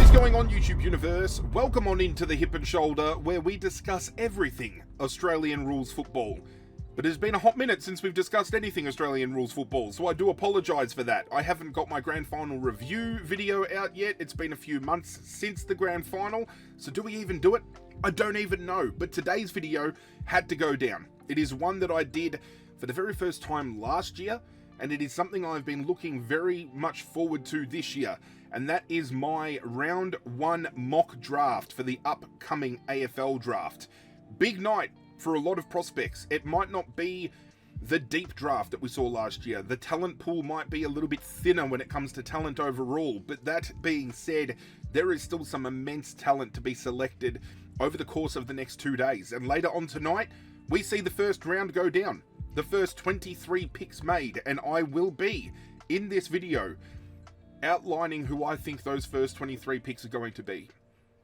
is going on, YouTube universe? Welcome on into the Hip and Shoulder, where we discuss everything Australian rules football. But it's been a hot minute since we've discussed anything Australian rules football, so I do apologise for that. I haven't got my grand final review video out yet. It's been a few months since the grand final, so do we even do it? I don't even know, but today's video had to go down. It is one that I did for the very first time last year, and it is something I've been looking very much forward to this year, and that is my round 1 mock draft for the upcoming AFL draft. Big night for a lot of prospects. It might not be the deep draft that we saw last year. The talent pool might be a little bit thinner when it comes to talent overall, but that being said, there is still some immense talent to be selected over the course of the next 2 days. And later on tonight, we see the first round go down. The first 23 picks made, and I will be, in this video, outlining who I think those first 23 picks are going to be,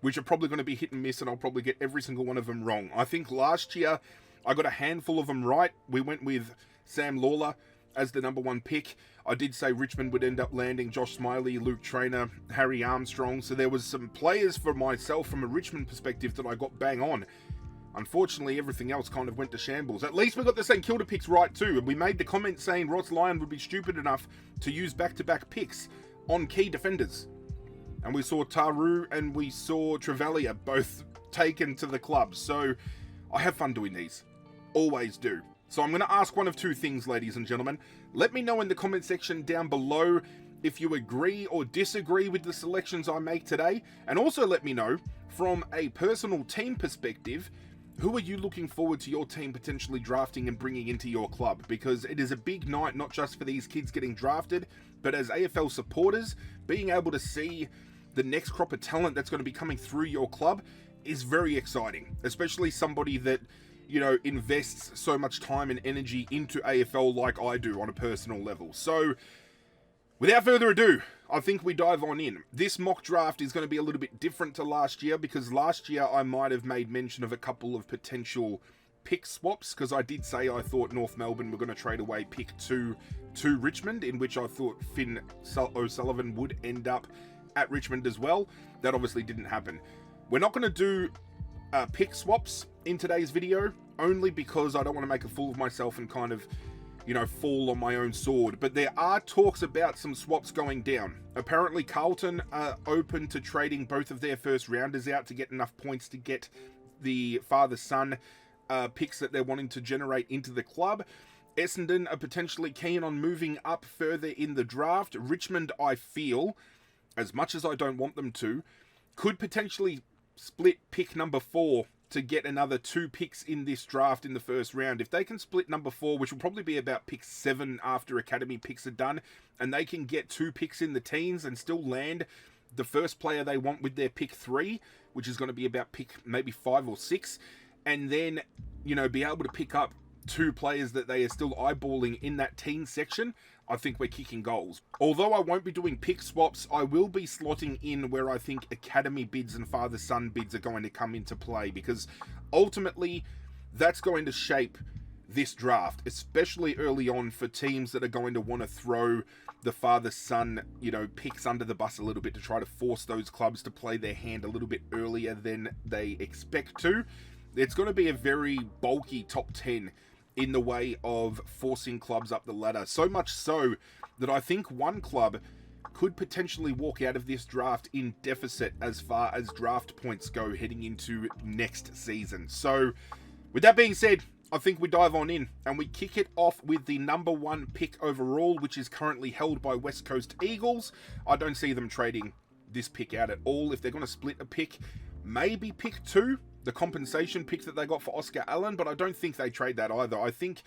which are probably going to be hit and miss, and I'll probably get every single one of them wrong. I think last year, I got a handful of them right. We went with Sam Lawler as the number 1 pick. I did say Richmond would end up landing Josh Smiley, Luke Traynor, Harry Armstrong, so there was some players for myself from a Richmond perspective that I got bang on. Unfortunately, everything else kind of went to shambles. At least we got the St Kilda picks right too. And we made the comment saying Ross Lyon would be stupid enough to use back-to-back picks on key defenders. And we saw Taru and we saw Trevelyan both taken to the club. So I have fun doing these. Always do. So I'm going to ask one of two things, ladies and gentlemen. Let me know in the comment section down below if you agree or disagree with the selections I make today. And also let me know, from a personal team perspective, who are you looking forward to your team potentially drafting and bringing into your club? Because it is a big night, not just for these kids getting drafted, but as AFL supporters, being able to see the next crop of talent that's going to be coming through your club is very exciting. Especially somebody that, you know, invests so much time and energy into AFL like I do on a personal level. So, without further ado, I think we dive on in. This mock draft is going to be a little bit different to last year, because last year I might have made mention of a couple of potential pick swaps, because I did say I thought North Melbourne were going to trade away pick 2 to Richmond, in which I thought Finn O'Sullivan would end up at Richmond as well. That obviously didn't happen. We're not going to do pick swaps in today's video, only because I don't want to make a fool of myself and kind of, you know, fall on my own sword. But there are talks about some swaps going down. Apparently Carlton are open to trading both of their first rounders out to get enough points to get the father-son picks that they're wanting to generate into the club. Essendon are potentially keen on moving up further in the draft. Richmond, I feel, as much as I don't want them to, could potentially split pick number 4 to get another 2 picks in this draft in the first round. If they can split number 4, which will probably be about pick 7 after academy picks are done, and they can get 2 picks in the teens and still land the first player they want with their pick 3, which is going to be about pick maybe 5 or 6, and then, you know, be able to pick up 2 players that they are still eyeballing in that teen section, I think we're kicking goals. Although I won't be doing pick swaps, I will be slotting in where I think academy bids and father-son bids are going to come into play, because ultimately that's going to shape this draft, especially early on for teams that are going to want to throw the father-son, you know, picks under the bus a little bit to try to force those clubs to play their hand a little bit earlier than they expect to. It's going to be a very bulky top 10 in the way of forcing clubs up the ladder. So much so that I think one club could potentially walk out of this draft in deficit as far as draft points go heading into next season. So with that being said, I think we dive on in and we kick it off with the number 1 pick overall, which is currently held by West Coast Eagles. I don't see them trading this pick out at all. If they're going to split a pick, maybe pick 2, the compensation pick that they got for Oscar Allen, but I don't think they trade that either. I think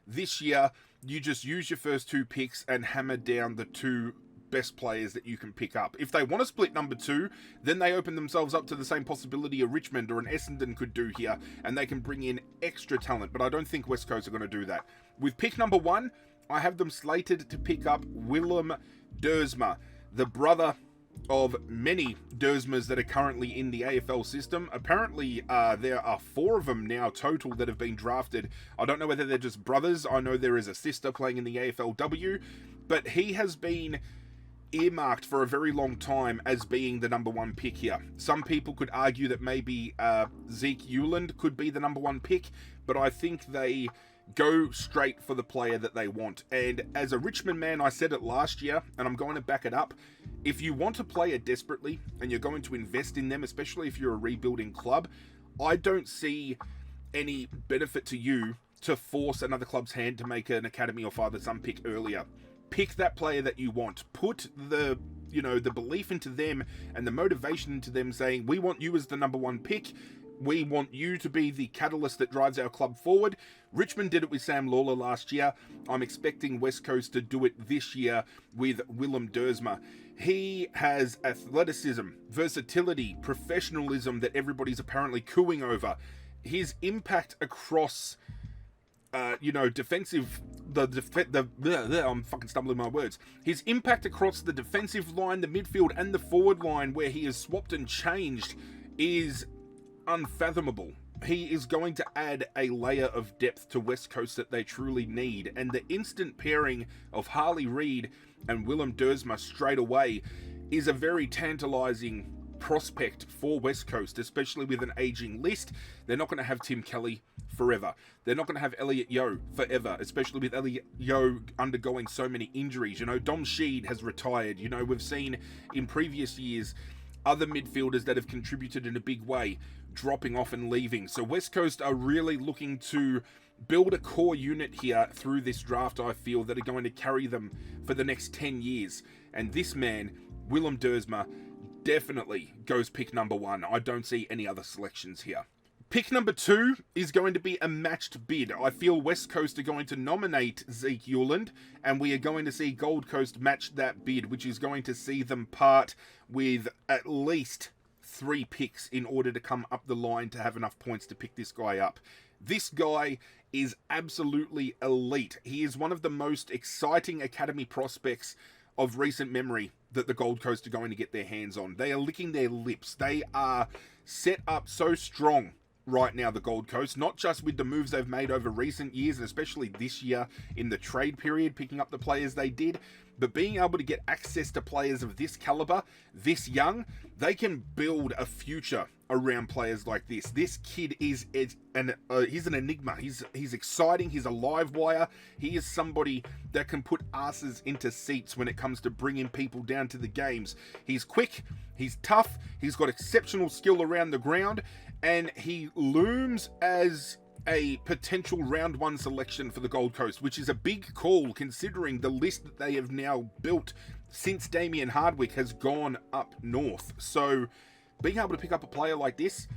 this year you just use your first 2 picks and hammer down the 2 best players that you can pick up. If they want to split number 2, then they open themselves up to the same possibility a Richmond or an Essendon could do here, and they can bring in extra talent, but I don't think West Coast are going to do that. With pick number 1, I have them slated to pick up Willem Dersma, the brother of many Dersmas that are currently in the AFL system. Apparently, there are 4 of them now total that have been drafted. I don't know whether they're just brothers. I know there is a sister playing in the AFLW, but he has been earmarked for a very long time as being the number one pick here. Some people could argue that maybe Zeke Uland could be the number one pick, but I think they go straight for the player that they want. And as a Richmond man, I said it last year, and I'm going to back it up. If you want a player desperately and you're going to invest in them, especially if you're a rebuilding club, I don't see any benefit to you to force another club's hand to make an academy or father son pick earlier. Pick that player that you want. Put the belief into them and the motivation into them, saying, we want you as the number one pick. We want you to be the catalyst that drives our club forward. Richmond did it with Sam Lawler last year. I'm expecting West Coast to do it this year with Willem Dersma. He has athleticism, versatility, professionalism that everybody's apparently cooing over. His impact across defensive, I'm fucking stumbling my words. His impact across the defensive line, the midfield, and the forward line, where he has swapped and changed, is unfathomable. He is going to add a layer of depth to West Coast that they truly need, and the instant pairing of Harley Reid and Willem Dersma straight away is a very tantalising prospect for West Coast, especially with an aging list. They're not going to have Tim Kelly forever. They're not going to have Elliot Yeo forever, especially with Elliot Yeo undergoing so many injuries. Dom Sheed has retired. We've seen in previous years other midfielders that have contributed in a big way dropping off and leaving. So West Coast are really looking to build a core unit here through this draft, I feel, that are going to carry them for the next 10 years. And this man, Willem Dersma, definitely goes pick number one. I don't see any other selections here. Pick number 2 is going to be a matched bid. I feel West Coast are going to nominate Zeke Uland, and we are going to see Gold Coast match that bid, which is going to see them part with at least 3 picks in order to come up the line to have enough points to pick this guy up. This guy is absolutely elite. He is one of the most exciting academy prospects of recent memory that the Gold Coast are going to get their hands on. They are licking their lips. They are set up so strong right now, the Gold Coast, not just with the moves they've made over recent years, and especially this year in the trade period, picking up the players they did, but being able to get access to players of this caliber, this young, they can build a future around players like this. This kid is he's an enigma. He's exciting. He's a live wire. He is somebody that can put asses into seats when it comes to bringing people down to the games. He's quick. He's tough. He's got exceptional skill around the ground, and he looms as a potential round 1 selection for the Gold Coast, which is a big call considering the list that they have now built since Damien Hardwick has gone up north. So being able to pick up a player like this,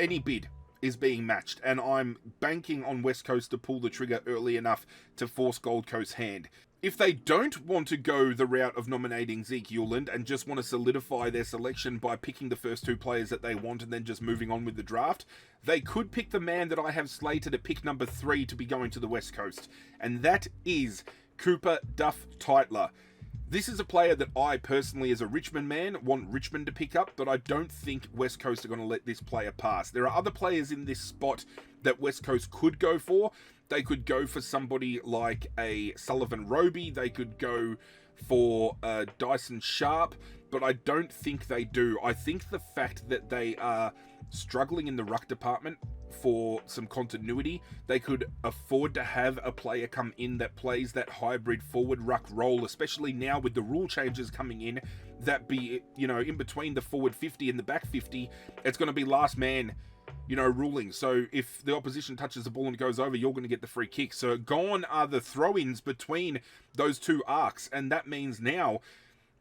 any bid is being matched, and I'm banking on West Coast to pull the trigger early enough to force Gold Coast's hand. If they don't want to go the route of nominating Zeke Uland and just want to solidify their selection by picking the first 2 players that they want and then just moving on with the draft, they could pick the man that I have slated at pick number 3 to be going to the West Coast, and that is Cooper Duff Tytler. This is a player that I personally, as a Richmond man, want Richmond to pick up, but I don't think West Coast are going to let this player pass. There are other players in this spot that West Coast could go for. They could go for somebody like a Sullivan Roby. They could go for Dyson Sharp, but I don't think they do. I think the fact that they are struggling in the ruck department for some continuity, they could afford to have a player come in that plays that hybrid forward ruck role, especially now with the rule changes coming in, that be, in between the forward 50 and the back 50, it's going to be last man, ruling. So if the opposition touches the ball and goes over, you're going to get the free kick. So gone are the throw-ins between those 2 arcs, and that means now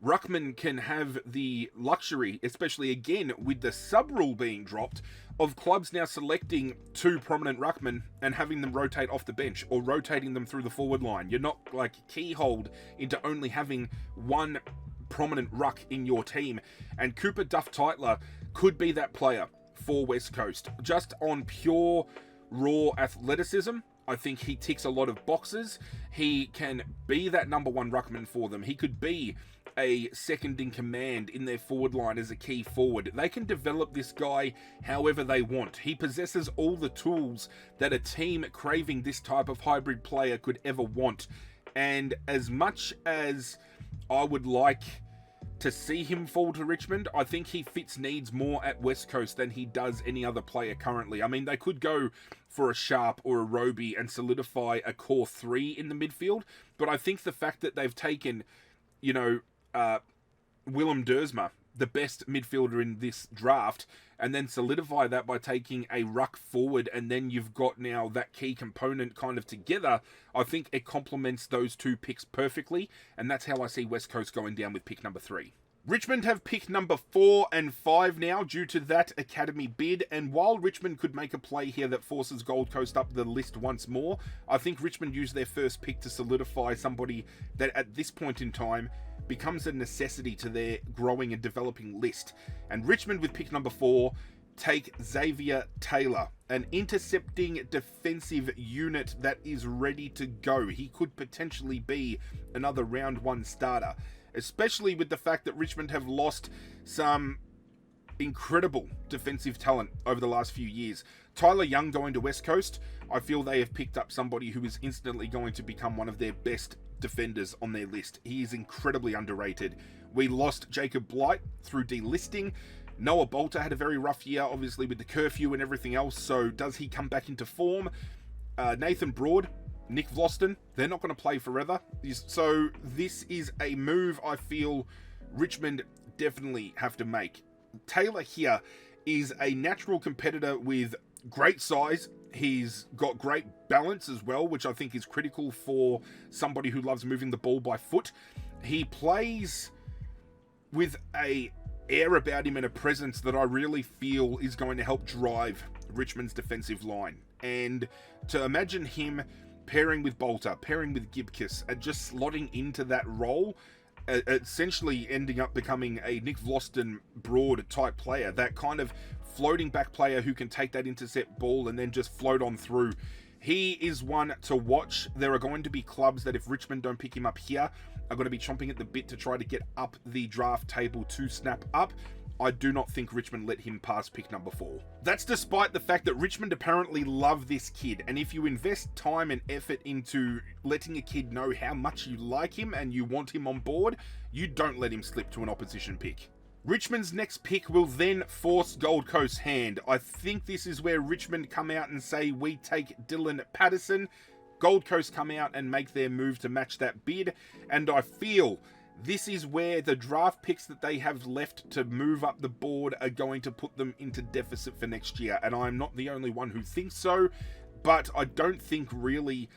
ruckman can have the luxury, especially again with the sub-rule being dropped, of clubs now selecting 2 prominent ruckmen and having them rotate off the bench or rotating them through the forward line. You're not keyholed into only having 1 prominent ruck in your team, and Cooper Duff Tytler could be that player for West Coast. Just on pure raw athleticism, I think he ticks a lot of boxes. He can be that number 1 ruckman for them. He could be a second in command in their forward line as a key forward. They can develop this guy however they want. He possesses all the tools that a team craving this type of hybrid player could ever want. And as much as I would like to see him fall to Richmond. I think he fits needs more at West Coast than he does any other player currently. I mean, they could go for a Sharp or a Roby and solidify a core 3 in the midfield, but I think the fact that they've taken, Willem Dersma, the best midfielder in this draft, and then solidify that by taking a ruck forward, and then you've got now that key component kind of together, I think it complements those two picks perfectly, and that's how I see West Coast going down with pick number 3. Richmond have pick number 4 and 5 now due to that academy bid, and while Richmond could make a play here that forces Gold Coast up the list once more, I think Richmond used their first pick to solidify somebody that at this point in time becomes a necessity to their growing and developing list. And Richmond with pick number 4 take Xavier Taylor, an intercepting defensive unit that is ready to go. He could potentially be another round 1 starter, especially with the fact that Richmond have lost some incredible defensive talent over the last few years. Tyler Young going to West Coast, I feel they have picked up somebody who is instantly going to become one of their best defenders on their list. He is incredibly underrated. We lost Jacob Blight through delisting. Noah Bolter had a very rough year, obviously with the curfew and everything else, so does he come back into form? Nathan Broad, Nick Vlaston, they're not going to play forever. So this is a move I feel Richmond definitely have to make. Taylor here is a natural competitor with great size. He's got great balance as well, which I think is critical for somebody who loves moving the ball by foot. He plays with a air about him and a presence that I really feel is going to help drive Richmond's defensive line. And to imagine him pairing with Bolter, pairing with Gibkiss, and just slotting into that role, essentially ending up becoming a Nick Vlaston Broad type player, that kind of floating back player who can take that intercept ball and then just float on through. He is one to watch. There are going to be clubs that if Richmond don't pick him up here, are going to be chomping at the bit to try to get up the draft table to snap up. I do not think Richmond let him pass pick number 4. That's despite the fact that Richmond apparently love this kid, and if you invest time and effort into letting a kid know how much you like him and you want him on board, you don't let him slip to an opposition pick. Richmond's next pick will then force Gold Coast's hand. I think this is where Richmond come out and say, we take Dylan Patterson. Gold Coast come out and make their move to match that bid, and I feel this is where the draft picks that they have left to move up the board are going to put them into deficit for next year, and I'm not the only one who thinks so, but I don't think really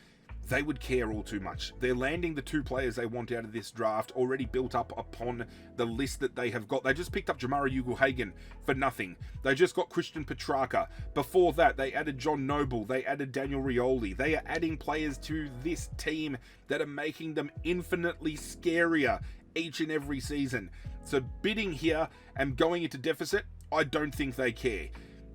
they would care all too much. They're landing the 2 players they want out of this draft, already built up upon the list that they have got. They just picked up Jamara Ugle-Hagan for nothing. They just got Christian Petrarca. Before that, they added John Noble. They added Daniel Rioli. They are adding players to this team that are making them infinitely scarier each and every season. So bidding here and going into deficit, I don't think they care.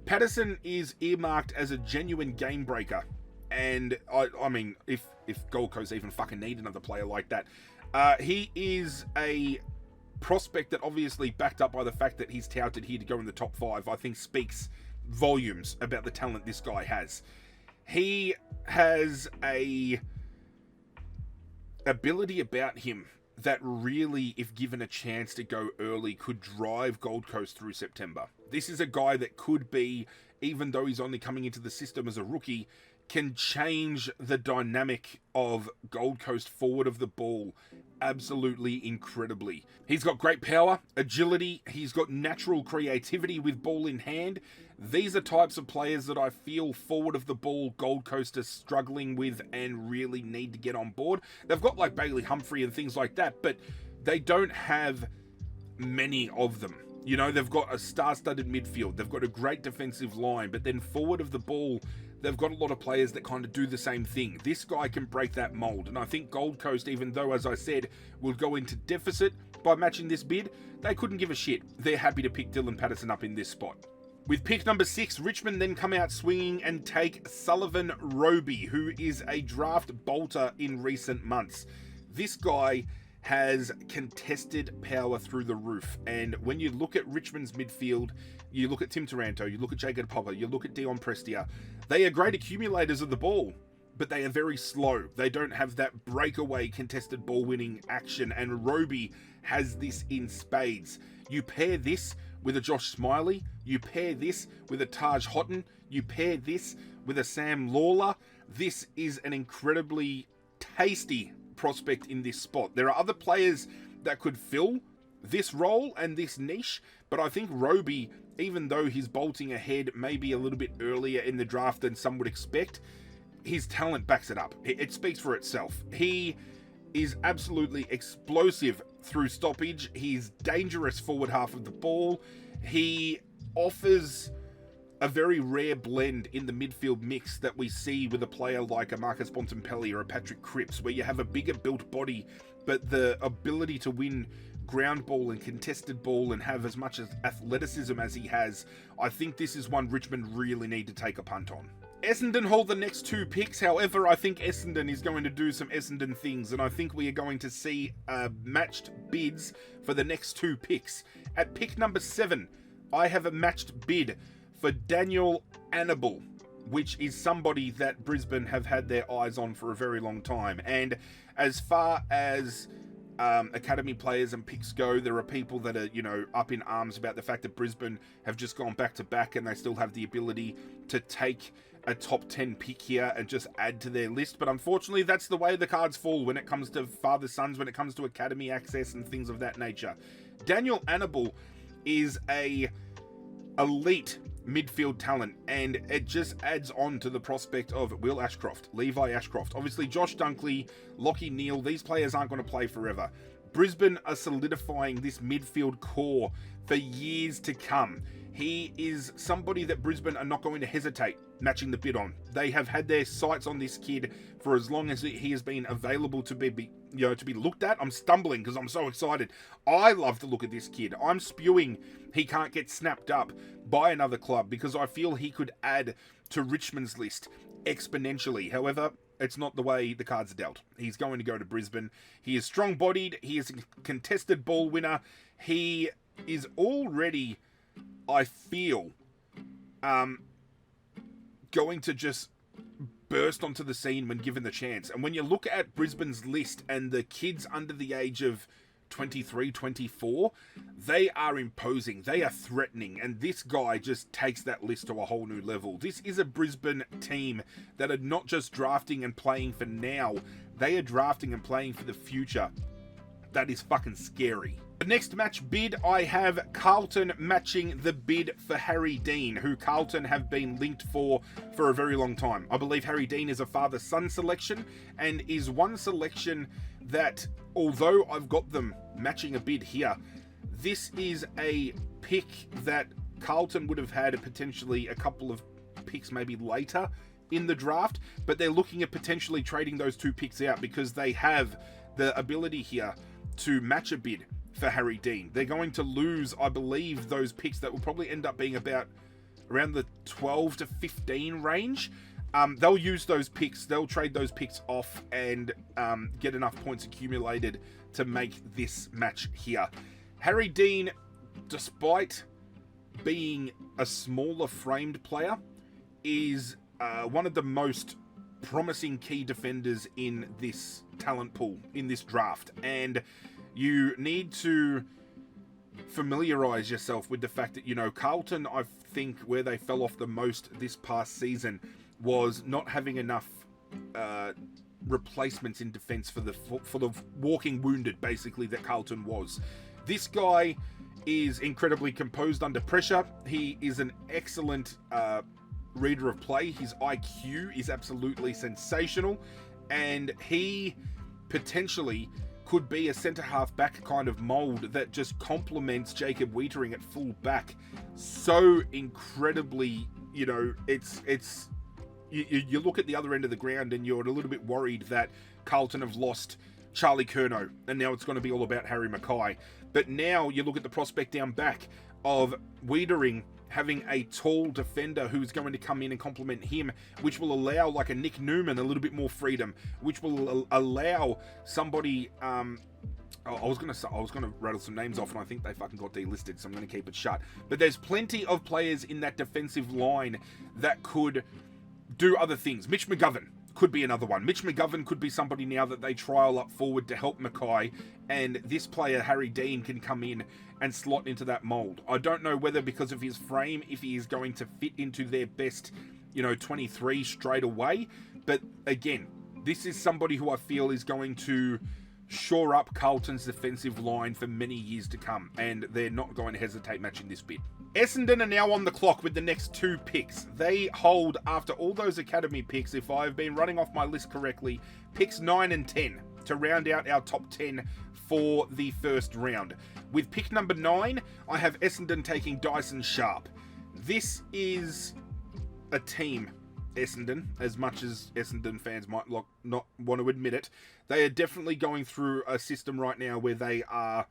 Patterson is earmarked as a genuine game breaker. And I mean, if Gold Coast even fucking need another player like that, he is a prospect that obviously backed up by the fact that he's touted here to go in the top 5, I think speaks volumes about the talent this guy has. He has a ability about him that really, if given a chance to go early, could drive Gold Coast through September. This is a guy that could be, even though he's only coming into the system as a rookie, can change the dynamic of Gold Coast forward of the ball absolutely incredibly. He's got great power, agility, he's got natural creativity with ball in hand. These are types of players that I feel forward of the ball Gold Coast is struggling with and really need to get on board. They've got like Bailey Humphrey and things like that, but they don't have many of them. You know, they've got a star-studded midfield, they've got a great defensive line, but then forward of the ball, they've got a lot of players that kind of do the same thing. This guy can break that mold, and I think Gold Coast, even though, as I said, will go into deficit by matching this bid, they couldn't give a shit. They're happy to pick Dylan Patterson up in this spot. With pick number 6, Richmond then come out swinging and take Sullivan Roby, who is a draft bolter in recent months. This guy has contested power through the roof, and when you look at Richmond's midfield, you look at Tim Taranto, you look at Jacob Popper, you look at Dion Prestia, they are great accumulators of the ball, but they are very slow. They don't have that breakaway contested ball winning action, and Roby has this in spades. You pair this with a Josh Smiley, you pair this with a Taj Houghton, you pair this with a Sam Lawler. This is an incredibly tasty prospect in this spot. There are other players that could fill this role and this niche, but I think Roby, even though he's bolting ahead maybe a little bit earlier in the draft than some would expect, his talent backs it up. It speaks for itself. He is absolutely explosive through stoppage. He's dangerous forward half of the ball. He offers a very rare blend in the midfield mix that we see with a player like a Marcus Bontempelli or a Patrick Cripps, where you have a bigger built body, but the ability to win ground ball and contested ball and have as much as athleticism as he has. I think this is one Richmond really need to take a punt on. Essendon hold the next 2 picks. However, I think Essendon is going to do some Essendon things, and I think we are going to see matched bids for the next 2 picks. At pick number 7, I have a matched bid for Daniel Annable, which is somebody that Brisbane have had their eyes on for a very long time. And as far as academy players and picks go, there are people that are, up in arms about the fact that Brisbane have just gone back to back and they still have the ability to take a top 10 pick here and just add to their list. But unfortunately, that's the way the cards fall when it comes to father-sons, when it comes to academy access and things of that nature. Daniel Annable is a elite midfield talent, and it just adds on to the prospect of Will Ashcroft, Levi Ashcroft. Obviously, Josh Dunkley, Lachie Neale, these players aren't going to play forever. Brisbane are solidifying this midfield core for years to come. He is somebody that Brisbane are not going to hesitate matching the bid on. They have had their sights on this kid for as long as he has been available to be looked at. I'm stumbling because I'm so excited. I love to look at this kid. I'm spewing he can't get snapped up by another club because I feel he could add to Richmond's list exponentially. However, it's not the way the cards are dealt. He's going to go to Brisbane. He is strong-bodied. He is a contested ball winner. He is already, I feel, going to just burst onto the scene when given the chance. And when you look at Brisbane's list and the kids under the age of 23, 24, they are imposing, they are threatening, and this guy just takes that list to a whole new level. This is a Brisbane team that are not just drafting and playing for now, they are drafting and playing for the future. That is fucking scary. The next match bid, I have Carlton matching the bid for Harry Dean, who Carlton have been linked for a very long time. I believe Harry Dean is a father-son selection and is one selection that, although I've got them matching a bid here, this is a pick that Carlton would have had potentially a couple of picks maybe later in the draft, but they're looking at potentially trading those 2 picks out because they have the ability here to match a bid for Harry Dean. They're going to lose, I believe, those picks that will probably end up being about around the 12 to 15 range. They'll use those picks, they'll trade those picks off and get enough points accumulated to make this match here. Harry Dean, despite being a smaller framed player, is one of the most promising key defenders in this talent pool, in this draft. And you need to familiarize yourself with the fact that, Carlton, I think where they fell off the most this past season was not having enough replacements in defense for the walking wounded, basically, that Carlton was. This guy is incredibly composed under pressure. He is an excellent reader of play. His IQ is absolutely sensational, and he potentially could be a centre-half back kind of mould that just complements Jacob Wiedering at full back so incredibly. It's you look at the other end of the ground and you're a little bit worried that Carlton have lost Charlie Curnow and now it's going to be all about Harry Mackay. But now you look at the prospect down back of Wiedering having a tall defender who's going to come in and complement him, which will allow like a Nick Newman a little bit more freedom, which will allow somebody. I was gonna rattle some names off, and I think they fucking got delisted, so I'm gonna keep it shut. But there's plenty of players in that defensive line that could do other things. Mitch McGovern could be another one. Mitch McGovern could be somebody now that they trial up forward to help Mackay, and this player, Harry Dean, can come in and slot into that mould. I don't know whether because of his frame, if he is going to fit into their best, 23 straight away, but again, this is somebody who I feel is going to shore up Carlton's defensive line for many years to come, and they're not going to hesitate matching this bid. Essendon are now on the clock with the next 2 picks. They hold, after all those academy picks, if I've been running off my list correctly, picks 9 and 10 to round out our top 10 for the first round. With pick number 9, I have Essendon taking Dyson Sharp. This is a team, Essendon, as much as Essendon fans might not want to admit it. They are definitely going through a system right now where they are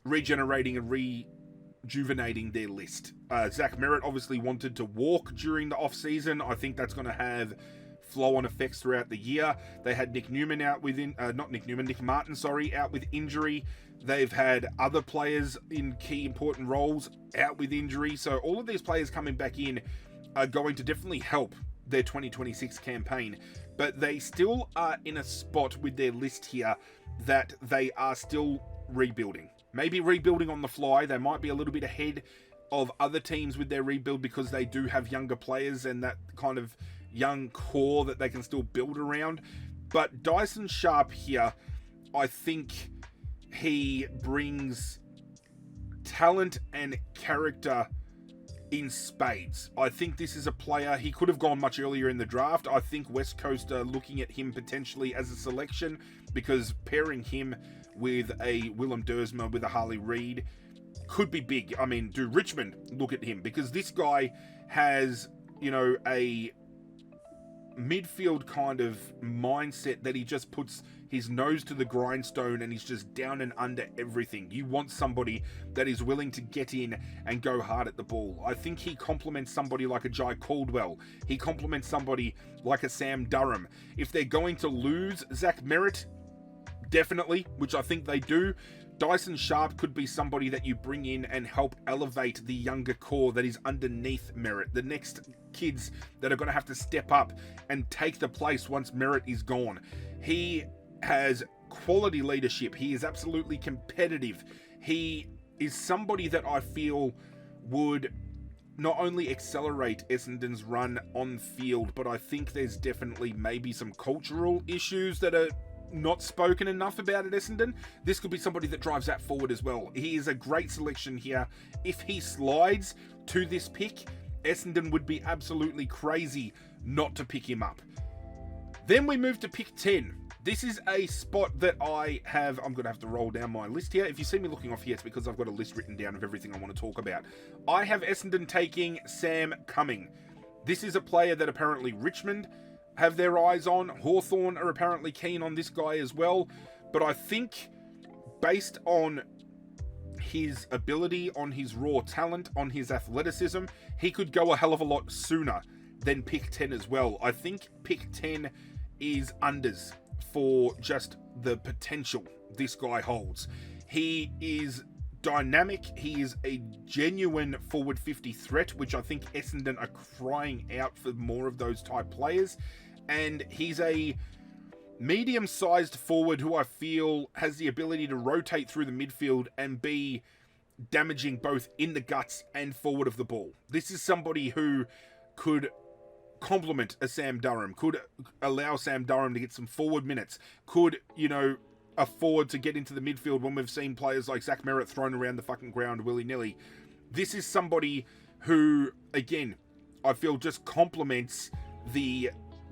regenerating and rejuvenating their list. Zach Merritt obviously wanted to walk during the off-season. I think that's going to have flow-on effects throughout the year. They had Nick Martin, out with injury. They've had other players in key important roles out with injury. So all of these players coming back in are going to definitely help their 2026 campaign, but they still are in a spot with their list here that they are still rebuilding. Maybe rebuilding on the fly. They might be a little bit ahead of other teams with their rebuild because they do have younger players and that kind of young core that they can still build around. But Dyson Sharp here, I think he brings talent and character in spades. I think this is a player, he could have gone much earlier in the draft. I think West Coast are looking at him potentially as a selection because pairing him with a Willem Dersma, with a Harley Reid, could be big. I mean, do Richmond look at him? Because this guy has, a midfield kind of mindset that he just puts his nose to the grindstone and he's just down and under everything. You want somebody that is willing to get in and go hard at the ball. I think he complements somebody like a Jai Caldwell. He complements somebody like a Sam Durham. If they're going to lose Zach Merritt, definitely, which I think they do, Dyson Sharp could be somebody that you bring in and help elevate the younger core that is underneath Merritt. The next kids that are going to have to step up and take the place once Merritt is gone. He has quality leadership. He is absolutely competitive. He is somebody that I feel would not only accelerate Essendon's run on field, but I think there's definitely maybe some cultural issues that are not spoken enough about at Essendon. This could be somebody that drives that forward as well. He is a great selection here. If he slides to this pick, Essendon would be absolutely crazy not to pick him up. Then we move to pick 10. This is a spot that I'm going to have to roll down my list here. If you see me looking off here, it's because I've got a list written down of everything I want to talk about. I have Essendon taking Sam Cumming. This is a player that apparently Richmond have their eyes on. Hawthorn are apparently keen on this guy as well. But I think based on his ability, on his raw talent, on his athleticism, he could go a hell of a lot sooner than pick 10 as well. I think pick 10 is unders for just the potential this guy holds. He is dynamic. He is a genuine forward 50 threat, which I think Essendon are crying out for more of those type players. And he's a medium-sized forward who I feel has the ability to rotate through the midfield and be damaging both in the guts and forward of the ball. This is somebody who could complement a Sam Durham, could allow Sam Durham to get some forward minutes, could, afford to get into the midfield when we've seen players like Zach Merritt thrown around the fucking ground willy-nilly. This is somebody who, again, I feel just complements the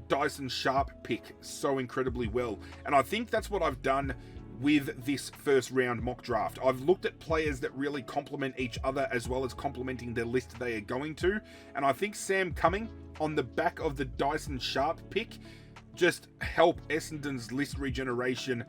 Dyson Sharp pick so incredibly well. And I think that's what I've done with this first round mock draft. I've looked at players that really complement each other as well as complementing the list they are going to. And I think Sam Cumming on the back of the Dyson Sharp pick just help Essendon's list regeneration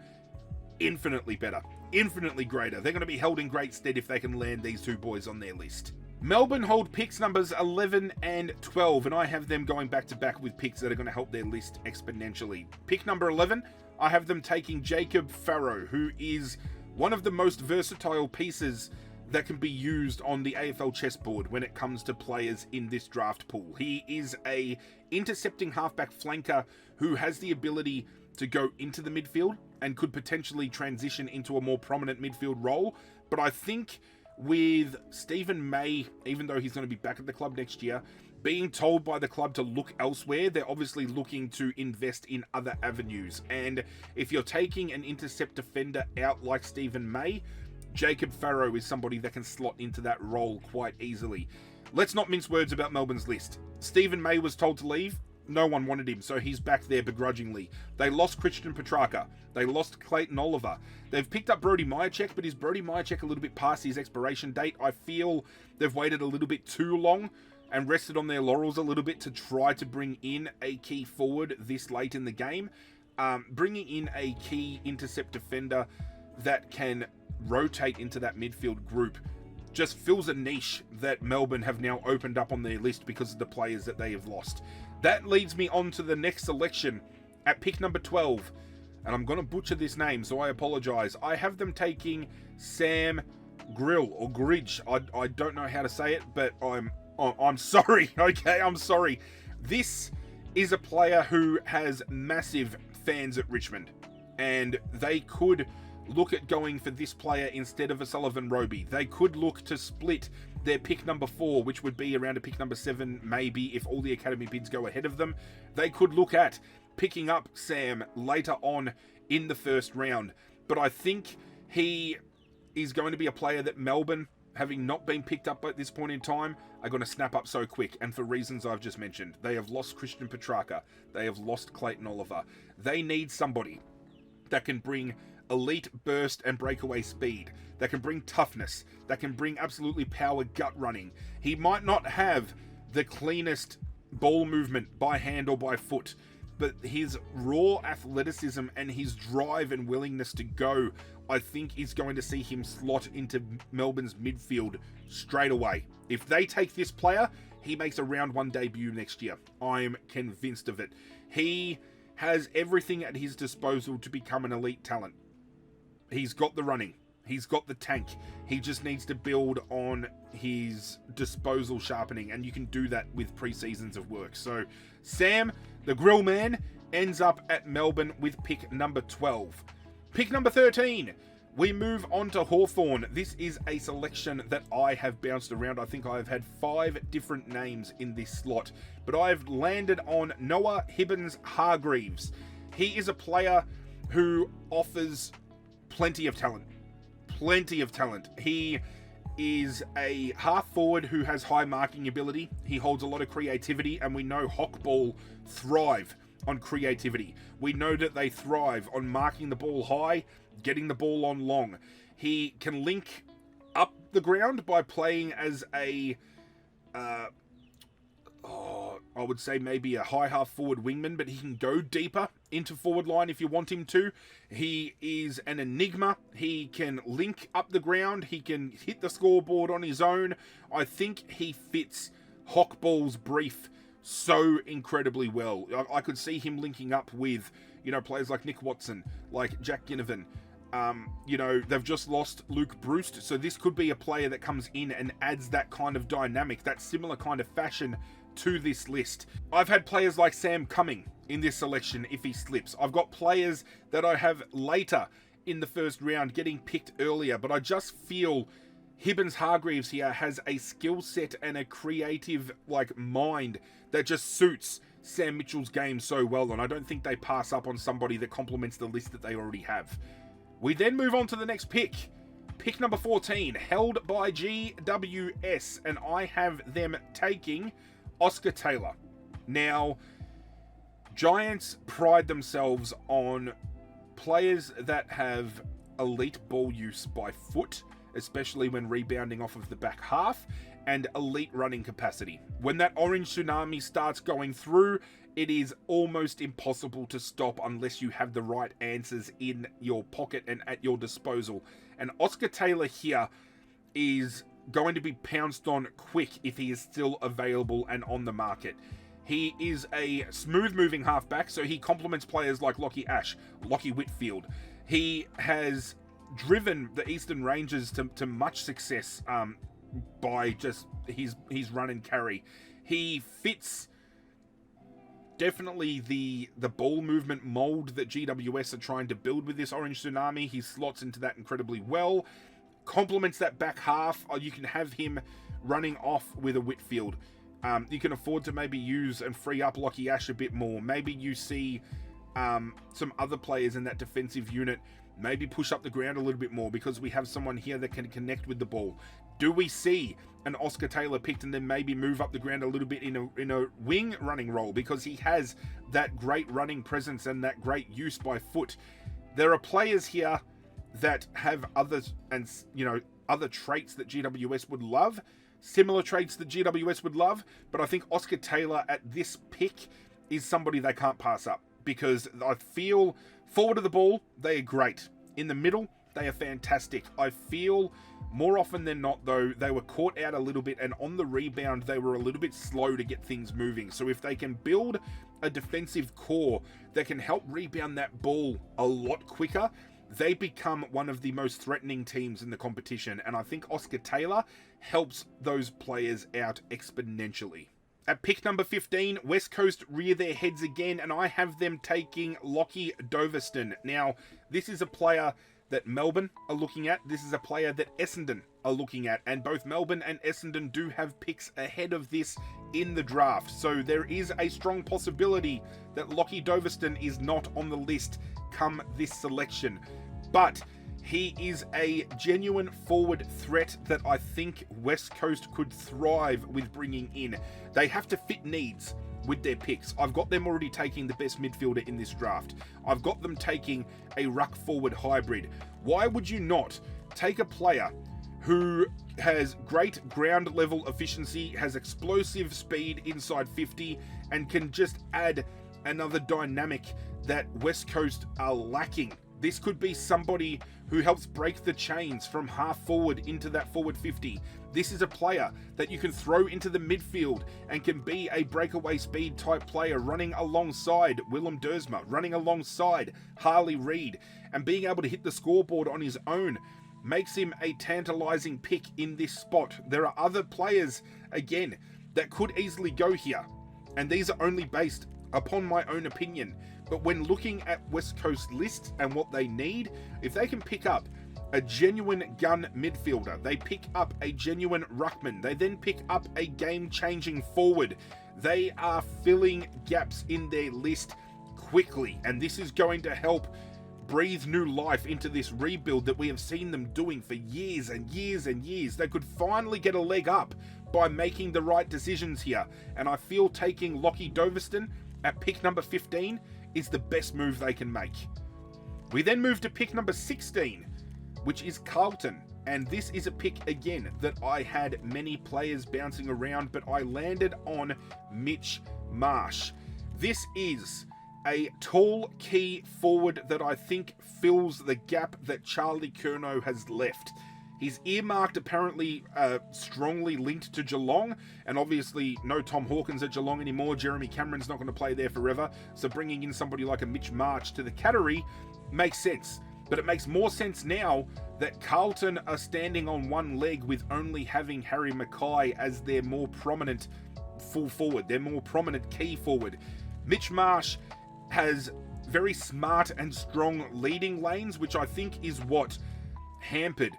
infinitely better, infinitely greater. They're going to be held in great stead if they can land these two boys on their list. Melbourne hold picks numbers 11 and 12, and I have them going back-to-back with picks that are going to help their list exponentially. Pick number 11, I have them taking Jacob Farrow, who is one of the most versatile pieces that can be used on the AFL chessboard when it comes to players in this draft pool. He is a intercepting halfback flanker who has the ability to go into the midfield and could potentially transition into a more prominent midfield role. But I think with Stephen May, even though he's going to be back at the club next year, being told by the club to look elsewhere, they're obviously looking to invest in other avenues. And if you're taking an intercept defender out like Stephen May, Jacob Farrow is somebody that can slot into that role quite easily. Let's not mince words about Melbourne's list. Stephen May was told to leave. No one wanted him, so he's back there begrudgingly. They lost Christian Petrarca. They lost Clayton Oliver. They've picked up Brody Myercheck, but is Brody Myercheck a little bit past his expiration date? I feel they've waited a little bit too long and rested on their laurels a little bit to try to bring in a key forward this late in the game. Bringing in a key intercept defender that can rotate into that midfield group just fills a niche that Melbourne have now opened up on their list because of the players that they have lost. That leads me on to the next selection at pick number 12. And I'm going to butcher this name, so I apologize. I have them taking Sam Grill or Gridge. I don't know how to say it, but I'm sorry. Okay, I'm sorry. This is a player who has massive fans at Richmond, and they could look at going for this player instead of a Sullivan Roby. They could look to split their pick number 4, which would be around a pick number 7, maybe, if all the academy bids go ahead of them. They could look at picking up Sam later on in the first round. But I think he is going to be a player that Melbourne, having not been picked up at this point in time, are going to snap up so quick. And for reasons I've just mentioned. They have lost Christian Petrarca. They have lost Clayton Oliver. They need somebody that can bring elite burst and breakaway speed, that can bring toughness, that can bring absolutely power gut running. He might not have the cleanest ball movement by hand or by foot, but his raw athleticism and his drive and willingness to go, I think, is going to see him slot into Melbourne's midfield straight away. If they take this player, he makes a round 1 debut next year. I'm convinced of it. He has everything at his disposal to become an elite talent. He's got the running. He's got the tank. He just needs to build on his disposal sharpening, and you can do that with pre-seasons of work. So Sam, the grill man, ends up at Melbourne with pick number 12. Pick number 13, we move on to Hawthorn. This is a selection that I have bounced around. I think I've had 5 different names in this slot, but I've landed on Noah Hibbins-Hargreaves. He is a player who offers plenty of talent. He is a half forward who has high marking ability. He holds a lot of creativity, and we know Hawkball thrive on creativity. We know that they thrive on marking the ball high, getting the ball on long. He can link up the ground by playing as a I would say maybe a high half forward wingman, but he can go deeper into forward line if you want him to. He is an enigma. He can link up the ground. He can hit the scoreboard on his own. I think he fits Hawkball's brief so incredibly well. I could see him linking up with, players like Nick Watson, like Jack Ginnivan. They've just lost Luke Bruce, so this could be a player that comes in and adds that kind of dynamic, that similar kind of fashion to this list. I've had players like Sam Cumming in this selection if he slips. I've got players that I have later in the first round getting picked earlier, but I just feel Hibbins-Hargreaves here has a skill set and a creative mind that just suits Sam Mitchell's game so well, and I don't think they pass up on somebody that complements the list that they already have. We then move on to the next pick. Pick number 14, held by GWS, and I have them taking Oscar Taylor. Now, Giants pride themselves on players that have elite ball use by foot, especially when rebounding off of the back half, and elite running capacity. When that orange tsunami starts going through, it is almost impossible to stop unless you have the right answers in your pocket and at your disposal. And Oscar Taylor here is going to be pounced on quick if he is still available and on the market. He is a smooth-moving halfback, so he complements players like Lockie Ash, Lockie Whitfield. He has driven the Eastern Rangers to much success by just his run and carry. He fits definitely the ball movement mold that GWS are trying to build with this Orange Tsunami. He slots into that incredibly well. Complements that back half. You can have him running off with a Whitfield. You can afford to maybe use and free up Lockie Ash a bit more. Maybe you see some other players in that defensive unit maybe push up the ground a little bit more because we have someone here that can connect with the ball. Do we see an Oscar Taylor picked and then maybe move up the ground a little bit in a wing running role because he has that great running presence and that great use by foot? There are players here that have others and other traits that GWS would love, similar traits that GWS would love, but I think Oscar Taylor at this pick is somebody they can't pass up because I feel forward of the ball, they are great. In the middle, they are fantastic. I feel more often than not, though, they were caught out a little bit, and on the rebound, they were a little bit slow to get things moving. So if they can build a defensive core that can help rebound that ball a lot quicker, they become one of the most threatening teams in the competition. And I think Oscar Taylor helps those players out exponentially. At pick number 15, West Coast rear their heads again, and I have them taking Lockie Doverston. Now, this is a player that Melbourne are looking at. This is a player that Essendon are looking at, and both Melbourne and Essendon do have picks ahead of this in the draft. So there is a strong possibility that Lockie Doverston is not on the list come this selection. But he is a genuine forward threat that I think West Coast could thrive with bringing in. They have to fit needs with their picks. I've got them already taking the best midfielder in this draft. I've got them taking a ruck forward hybrid. Why would you not take a player who has great ground level efficiency, has explosive speed inside 50, and can just add another dynamic that West Coast are lacking? This could be somebody who helps break the chains from half forward into that forward 50. This is a player that you can throw into the midfield and can be a breakaway speed type player running alongside Willem Dersma, running alongside Harley Reid, and being able to hit the scoreboard on his own makes him a tantalizing pick in this spot. There are other players, again, that could easily go here, and these are only based upon my own opinion. But when looking at West Coast lists and what they need, if they can pick up a genuine gun midfielder, they pick up a genuine ruckman, they then pick up a game-changing forward, they are filling gaps in their list quickly. And this is going to help breathe new life into this rebuild that we have seen them doing for years and years and years. They could finally get a leg up by making the right decisions here. And I feel taking Lockie Doverston at pick number 15 is the best move they can make. We then move to pick number 16, which is Carlton. And this is a pick, again, that I had many players bouncing around, but I landed on Mitch Marsh. This is a tall key forward that I think fills the gap that Charlie Curnow has left. He's earmarked, apparently strongly linked to Geelong, and obviously no Tom Hawkins at Geelong anymore. Jeremy Cameron's not going to play there forever, so bringing in somebody like a Mitch Marsh to the Cattery makes sense. But it makes more sense now that Carlton are standing on one leg with only having Harry Mackay as their more prominent full forward, their more prominent key forward. Mitch Marsh has very smart and strong leading lanes, which I think is what hampered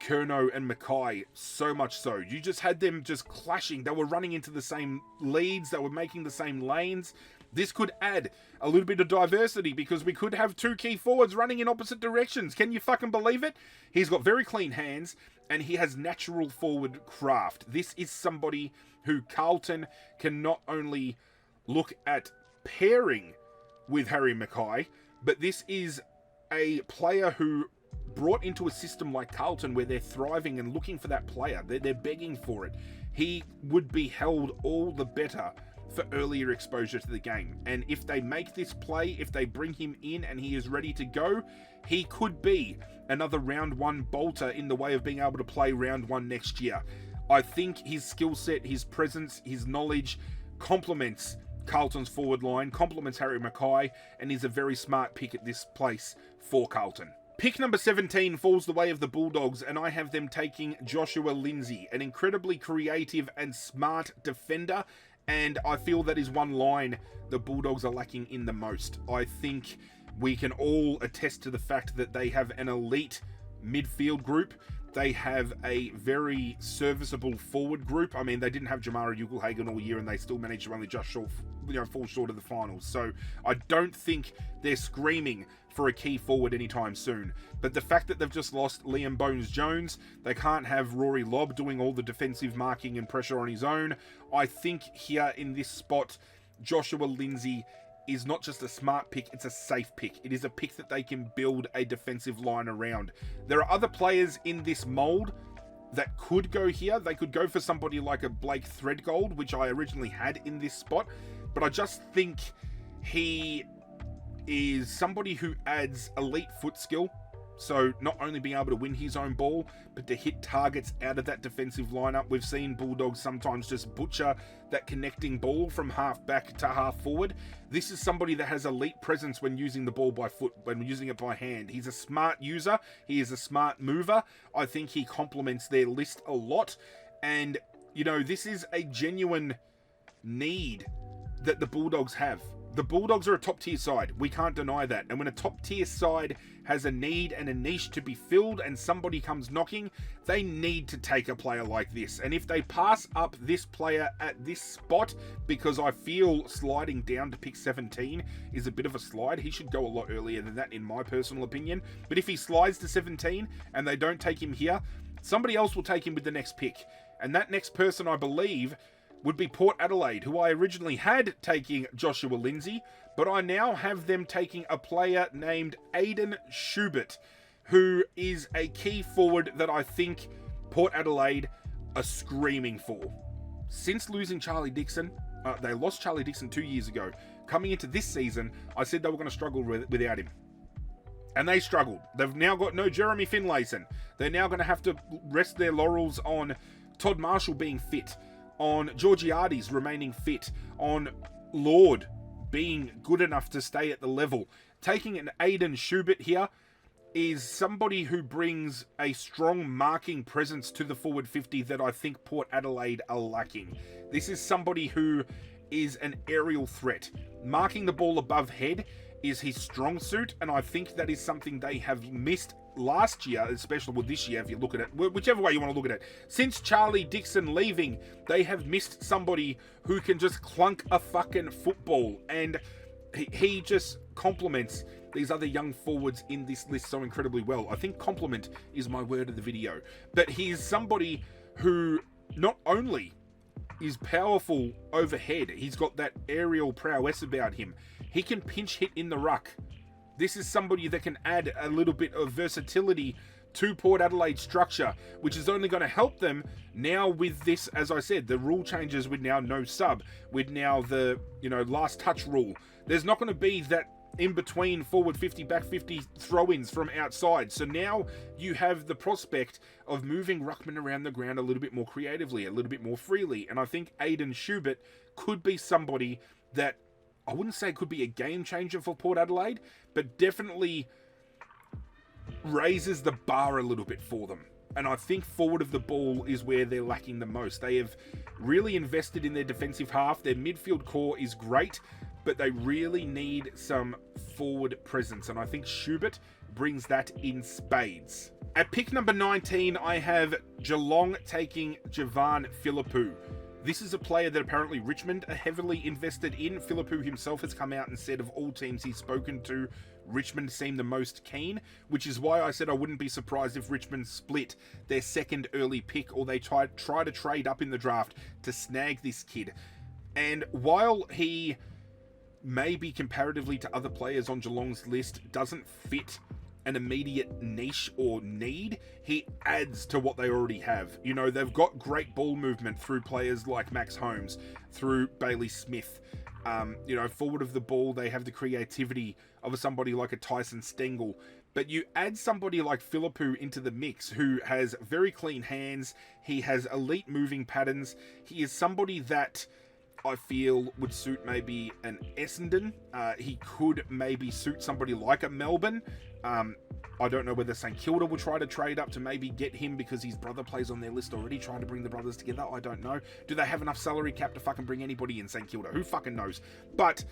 Curnow and Mackay so much so. You just had them just clashing. They were running into the same leads. They were making the same lanes. This could add a little bit of diversity because we could have two key forwards running in opposite directions. Can you fucking believe it? He's got very clean hands and he has natural forward craft. This is somebody who Carlton can not only look at pairing with Harry Mackay, but this is a player who brought into a system like Carlton where they're thriving and looking for that player. They're begging for it. He would be held all the better for earlier exposure to the game. And if they make this play, if they bring him in and he is ready to go, he could be another round one bolter in the way of being able to play round one next year. I think his skill set, his presence, his knowledge complements Carlton's forward line, complements Harry Mackay, and is a very smart pick at this place for Carlton. Pick number 17 falls the way of the Bulldogs, and I have them taking Joshua Lindsay, an incredibly creative and smart defender, and I feel that is one line the Bulldogs are lacking in the most. I think we can all attest to the fact that they have an elite midfield group. They have a very serviceable forward group. I mean, they didn't have Jamara Ugelhagen all year, and they still managed to only just fall short of the finals. So I don't think they're screaming for a key forward anytime soon. But the fact that they've just lost Liam Bones-Jones, they can't have Rory Lobb doing all the defensive marking and pressure on his own. I think here in this spot, Joshua Lindsay is not just a smart pick, it's a safe pick. It is a pick that they can build a defensive line around. There are other players in this mold that could go here. They could go for somebody like a Blake Threadgold, which I originally had in this spot, but I just think he is somebody who adds elite foot skill. So not only being able to win his own ball, but to hit targets out of that defensive lineup. We've seen Bulldogs sometimes just butcher that connecting ball from half back to half forward. This is somebody that has elite presence when using the ball by foot, when using it by hand. He's a smart user. He is a smart mover. I think he complements their list a lot. And, you know, this is a genuine need that the Bulldogs have. The Bulldogs are a top-tier side. We can't deny that. And when a top-tier side has a need and a niche to be filled and somebody comes knocking, they need to take a player like this. And if they pass up this player at this spot, because I feel sliding down to pick 17 is a bit of a slide. He should go a lot earlier than that, in my personal opinion. But if he slides to 17 and they don't take him here, somebody else will take him with the next pick. And that next person, I believe, would be Port Adelaide, who I originally had taking Joshua Lindsay, but I now have them taking a player named Aiden Schubert, who is a key forward that I think Port Adelaide are screaming for. Since losing Charlie Dixon, they lost Charlie Dixon 2 years ago. Coming into this season, I said they were going to struggle without him. And they struggled. They've now got no Jeremy Finlayson. They're now going to have to rest their laurels on Todd Marshall being fit, on Georgiades remaining fit, on Lord being good enough to stay at the level. Taking an Aiden Schubert here is somebody who brings a strong marking presence to the forward 50 that I think Port Adelaide are lacking. This is somebody who is an aerial threat. Marking the ball above head is his strong suit, and I think that is something they have missed last year, especially with this year, if you look at it, whichever way you want to look at it. Since Charlie Dixon leaving, they have missed somebody who can just clunk a fucking football, and he just complements these other young forwards in this list so incredibly well. I think compliment is my word of the video, but he's somebody who not only is powerful overhead, he's got that aerial prowess about him. He can pinch hit in the ruck. This is somebody that can add a little bit of versatility to Port Adelaide's structure, which is only going to help them now with this, as I said, the rule changes with now no sub, with now the, last touch rule. There's not going to be that in between forward 50, back 50 throw-ins from outside. So now you have the prospect of moving ruckman around the ground a little bit more creatively, a little bit more freely. And I think Aiden Schubert could be somebody that, I wouldn't say it could be a game changer for Port Adelaide, but definitely raises the bar a little bit for them. And I think forward of the ball is where they're lacking the most. They have really invested in their defensive half. Their midfield core is great, but they really need some forward presence. And I think Schubert brings that in spades. At pick number 19, I have Geelong taking Javan Philippou. This is a player that apparently Richmond are heavily invested in. Philippou himself has come out and said of all teams he's spoken to, Richmond seem the most keen, which is why I said I wouldn't be surprised if Richmond split their second early pick, or they try to trade up in the draft to snag this kid. And while he maybe comparatively to other players on Geelong's list doesn't fit an immediate niche or need, he adds to what they already have. They've got great ball movement through players like Max Holmes, through Bailey Smith. Forward of the ball, they have the creativity of somebody like a Tyson Stengel. But you add somebody like Philippou into the mix, who has very clean hands. He has elite moving patterns. He is somebody that I feel would suit maybe an Essendon. He could maybe suit somebody like a Melbourne. I don't know whether St Kilda will try to trade up to maybe get him because his brother plays on their list already, trying to bring the brothers together. I don't know. Do they have enough salary cap to fucking bring anybody in St Kilda? Who fucking knows? But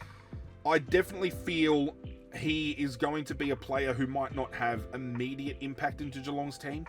I definitely feel he is going to be a player who might not have immediate impact into Geelong's team,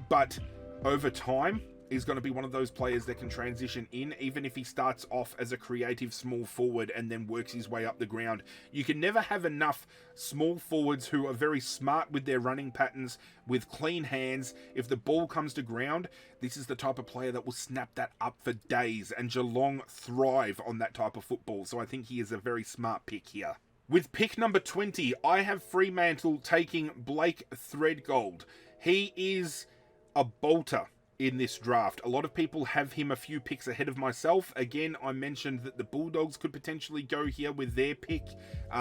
but over time is going to be one of those players that can transition in, even if he starts off as a creative small forward and then works his way up the ground. You can never have enough small forwards who are very smart with their running patterns, with clean hands. If the ball comes to ground, this is the type of player that will snap that up for days, and Geelong thrive on that type of football. So I think he is a very smart pick here. With pick number 20, I have Fremantle taking Blake Threadgold. He is a bolter in this draft. A lot of people have him a few picks ahead of myself. Again, I mentioned that the Bulldogs could potentially go here with their pick.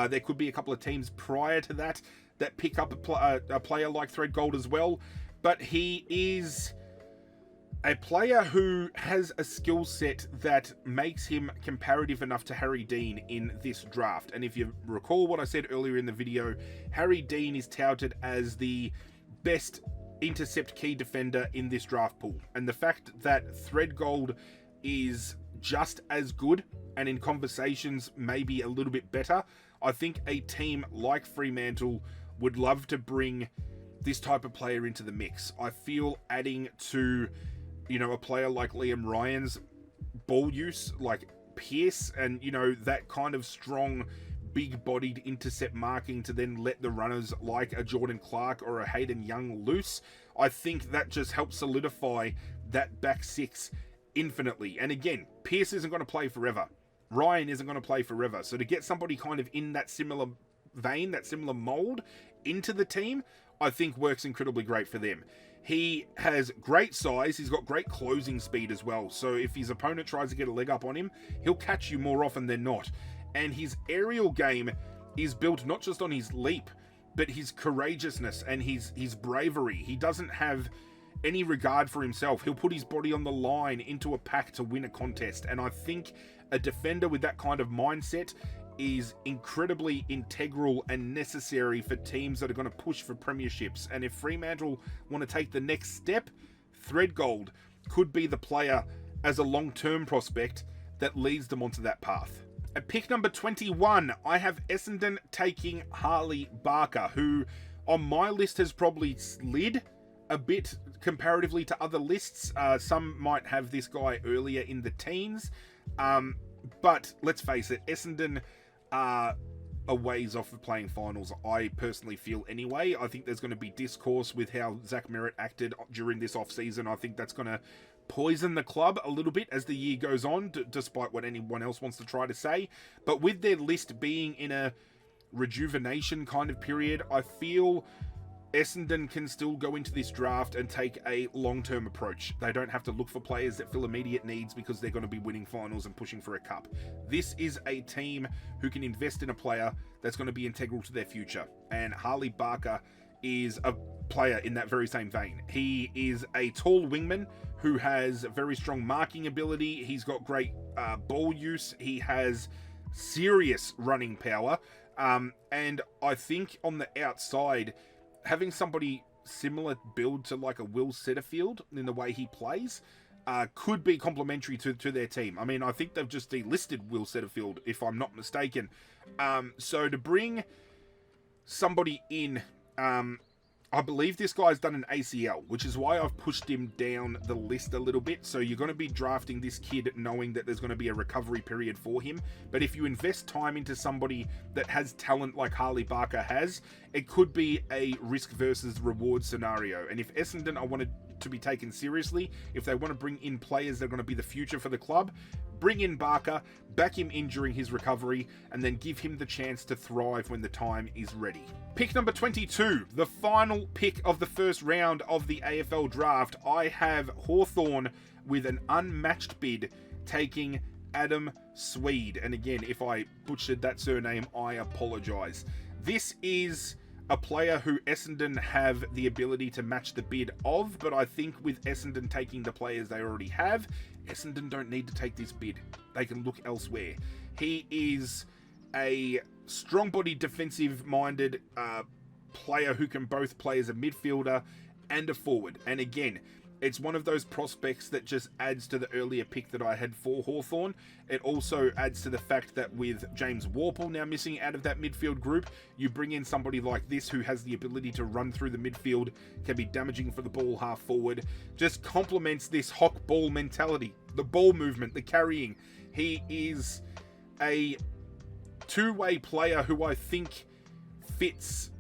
There could be a couple of teams prior to that pick up a player like Threadgold as well. But he is a player who has a skill set that makes him comparative enough to Harry Dean in this draft. And if you recall what I said earlier in the video, Harry Dean is touted as the best intercept key defender in this draft pool, and the fact that Threadgold is just as good and in conversations maybe a little bit better, I think a team like Fremantle would love to bring this type of player into the mix. I feel adding to, a player like Liam Ryan's ball use, like Pierce, and that kind of strong big-bodied intercept marking to then let the runners like a Jordan Clark or a Hayden Young loose. I think that just helps solidify that back six infinitely. And again, Pierce isn't going to play forever. Ryan isn't going to play forever. So to get somebody kind of in that similar vein, that similar mold into the team, I think works incredibly great for them. He has great size. He's got great closing speed as well. So if his opponent tries to get a leg up on him, he'll catch you more often than not. And his aerial game is built not just on his leap, but his courageousness and his bravery. He doesn't have any regard for himself. He'll put his body on the line into a pack to win a contest. And I think a defender with that kind of mindset is incredibly integral and necessary for teams that are going to push for premierships. And if Fremantle want to take the next step, Threadgold could be the player as a long-term prospect that leads them onto that path. At pick number 21, I have Essendon taking Harley Barker, who on my list has probably slid a bit comparatively to other lists. Some might have this guy earlier in the teens. But let's face it, Essendon are a ways off of playing finals, I personally feel anyway. I think there's going to be discourse with how Zach Merritt acted during this off-season. I think that's going to poison the club a little bit as the year goes on, despite what anyone else wants to try to say. But with their list being in a rejuvenation kind of period, I feel Essendon can still go into this draft and take a long-term approach. They don't have to look for players that fill immediate needs because they're going to be winning finals and pushing for a cup. This is a team who can invest in a player that's going to be integral to their future. And Harley Barker is a player in that very same vein. He is a tall wingman who has very strong marking ability. He's got great ball use. He has serious running power. And I think on the outside, having somebody similar build to like a Will Setterfield in the way he plays could be complementary to their team. I mean, I think they've just delisted Will Setterfield, if I'm not mistaken. So to bring somebody in, I believe this guy's done an ACL, which is why I've pushed him down the list a little bit. So you're going to be drafting this kid knowing that there's going to be a recovery period for him. But if you invest time into somebody that has talent like Harley Barker has, it could be a risk versus reward scenario. And if Essendon are wanted to be taken seriously, if they want to bring in players that are going to be the future for the club, bring in Barker, back him in during his recovery, and then give him the chance to thrive when the time is ready. Pick number 22, the final pick of the first round of the AFL Draft. I have Hawthorn with an unmatched bid taking Adam Swede. And again, if I butchered that surname, I apologise. This is a player who Essendon have the ability to match the bid of, but I think with Essendon taking the players they already have, Essendon don't need to take this bid. They can look elsewhere. He is a strong-bodied, defensive-minded player who can both play as a midfielder and a forward. And again, it's one of those prospects that just adds to the earlier pick that I had for Hawthorn. It also adds to the fact that with James Worpel now missing out of that midfield group, you bring in somebody like this who has the ability to run through the midfield, can be damaging for the ball half forward, just complements this hawk ball mentality, the ball movement, the carrying. He is a two-way player who I think fits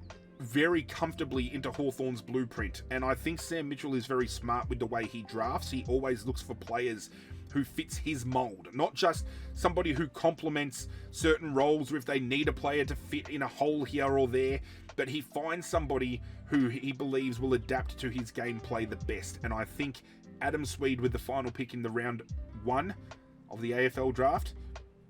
very comfortably into Hawthorn's blueprint, and I think Sam Mitchell is very smart with the way he drafts. He always looks for players who fits his mold, not just somebody who complements certain roles or if they need a player to fit in a hole here or there, but he finds somebody who he believes will adapt to his gameplay the best. And I think Adam Swede, with the final pick in the round 1 of the AFL draft,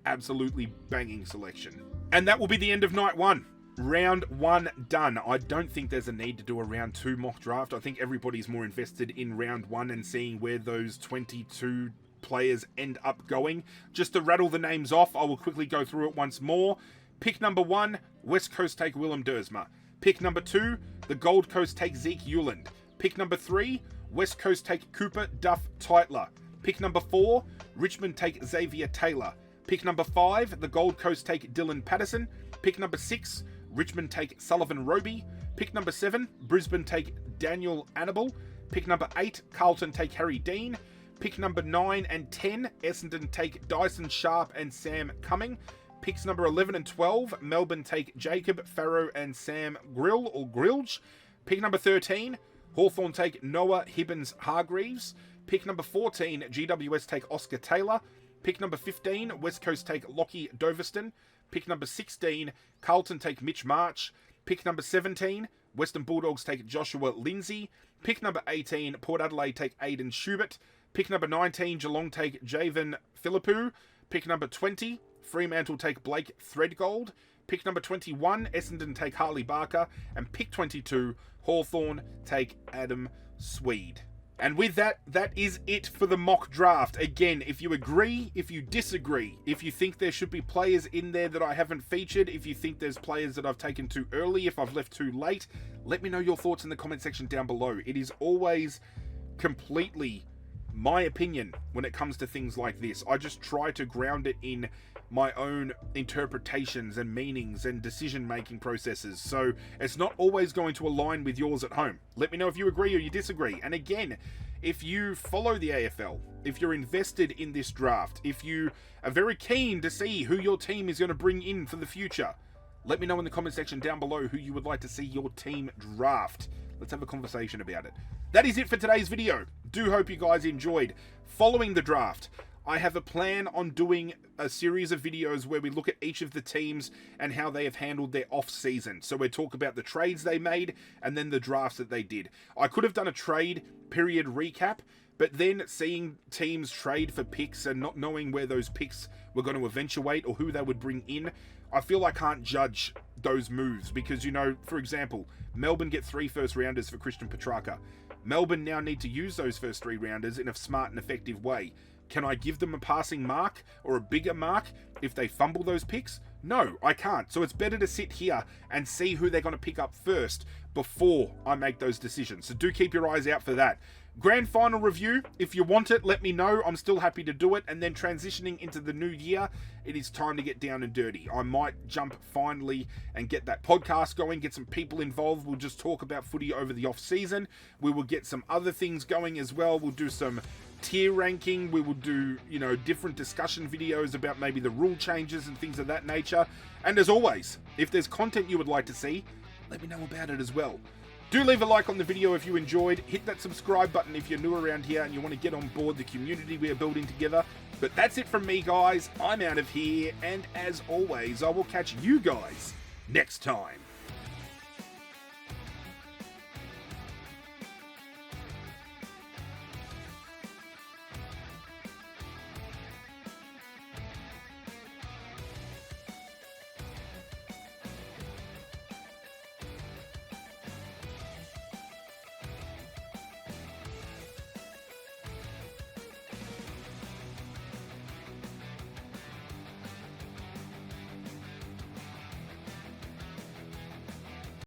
absolutely banging selection. And that will be the end of night 1. Round 1 done. I don't think there's a need to do a round 2 mock draft. I think everybody's more invested in round 1 and seeing where those 22 players end up going. Just to rattle the names off, I will quickly go through it once more. Pick number 1, West Coast take Willem Dersma. Pick number 2, the Gold Coast take Zeke Uland. Pick number 3, West Coast take Cooper Duff Teitler. Pick number 4, Richmond take Xavier Taylor. Pick number 5, the Gold Coast take Dylan Patterson. Pick number 6, Richmond take Sullivan Roby. Pick number 7, Brisbane take Daniel Annabelle. Pick number 8, Carlton take Harry Dean. Pick number 9 and 10, Essendon take Dyson Sharp and Sam Cumming. Picks number 11 and 12, Melbourne take Jacob Farrow and Sam Grill or Grilge. Pick number 13, Hawthorn take Noah Hibbins Hargreaves. Pick number 14, GWS take Oscar Taylor. Pick number 15, West Coast take Lockie Doverston. Pick number 16, Carlton take Mitch March. Pick number 17, Western Bulldogs take Joshua Lindsay. Pick number 18, Port Adelaide take Aidan Schubert. Pick number 19, Geelong take Javen Philippou. Pick number 20, Fremantle take Blake Threadgold. Pick number 21, Essendon take Harley Barker. And pick 22, Hawthorn take Adam Swede. And with that, that is it for the mock draft. Again, if you agree, if you disagree, if you think there should be players in there that I haven't featured, if you think there's players that I've taken too early, if I've left too late, let me know your thoughts in the comment section down below. It is always completely my opinion when it comes to things like this. I just try to ground it in my own interpretations and meanings and decision-making processes. So it's not always going to align with yours at home. Let me know if you agree or you disagree. And again, if you follow the AFL, if you're invested in this draft, if you are very keen to see who your team is going to bring in for the future, let me know in the comment section down below who you would like to see your team draft. Let's have a conversation about it. That is it for today's video. Do hope you guys enjoyed. Following the draft, I have a plan on doing a series of videos where we look at each of the teams and how they have handled their off-season. So we talk about the trades they made and then the drafts that they did. I could have done a trade period recap, but then seeing teams trade for picks and not knowing where those picks were going to eventuate or who they would bring in, I feel I can't judge those moves because, you know, for example, Melbourne get 3 first-rounders for Christian Petrarca. Melbourne now need to use those first 3-rounders in a smart and effective way. Can I give them a passing mark or a bigger mark if they fumble those picks? No, I can't. So it's better to sit here and see who they're going to pick up first before I make those decisions. So do keep your eyes out for that. Grand final review, if you want it, let me know. I'm still happy to do it. And then transitioning into the new year, it is time to get down and dirty. I might jump finally and get that podcast going, get some people involved. We'll just talk about footy over the off season. We will get some other things going as well. We'll do some tier ranking. We will do, you know, different discussion videos about maybe the rule changes and things of that nature. And as always, if there's content you would like to see, let me know about it as well. Do leave a like on the video if you enjoyed. Hit that subscribe button if you're new around here and you want to get on board the community we are building together. But that's it from me, guys. I'm out of here. And as always, I will catch you guys next time.